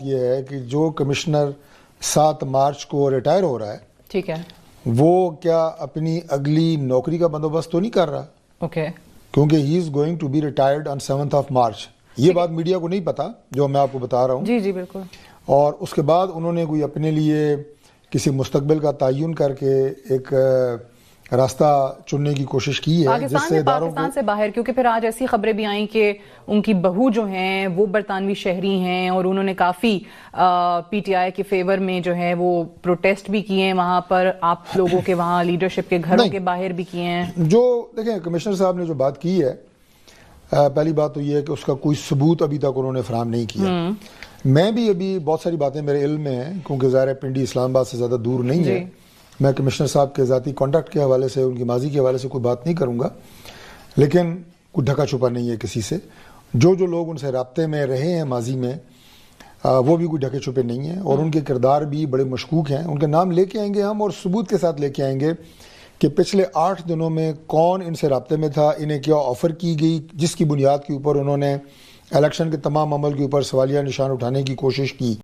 यह है कि जो कमिश्नर 7 मार्च को रिटायर हो रहा है, ठीक है, वो क्या अपनी अगली नौकरी का बंदोबस्त तो नहीं कर रहा? ओके, क्योंकि he is going to be retired on 7th of March. ये बात मीडिया को नहीं पता, जो मैं आपको बता रहा हूँ। जी जी बिल्कुल। और उसके बाद उन्होंने कोई अपने लिए किसी मुस्तकबिल का तयन करके एक रास्ता चुनने की कोशिश की है, जिससे पाकिस्तान से बाहर, क्योंकि फिर आज ऐसी खबरें भी आई कि उनकी बहू जो हैं वो बरतानवी शहरी हैं और उन्होंने काफ़ी पीटीआई के फेवर में जो है वो प्रोटेस्ट भी किए हैं वहाँ पर, आप लोगों के वहाँ लीडरशिप के घरों के बाहर भी किए हैं। जो देखें, कमिश्नर साहब ने जो बात की है, पहली बात तो ये है कि उसका कोई सबूत अभी तक उन्होंने फराहम नहीं किया। मैं भी अभी बहुत सारी बातें मेरे इल्म में हैं, क्योंकि ज़ाहिर पिंडी इस्लामाबाद से ज़्यादा दूर नहीं है। मैं कमिश्नर साहब के ज़ाती कॉन्टैक्ट के हवाले से, उनकी माजी के हवाले से कोई बात नहीं करूँगा, लेकिन कोई ढका छुपा नहीं है किसी से। जो लोग उनसे राब्ते में रहे हैं माजी में, वो भी कोई ढके छुपे नहीं हैं और उनके किरदार भी बड़े मशकूक हैं। उनके नाम लेके आएंगे हम और सबूत के साथ लेके आएंगे कि पिछले 8 दिनों में कौन इनसे राब्ते में था, इन्हें क्या ऑफ़र की गई, जिसकी बुनियाद के ऊपर उन्होंने इलेक्शन के तमाम अमल के ऊपर सवालिया निशान उठाने की कोशिश की।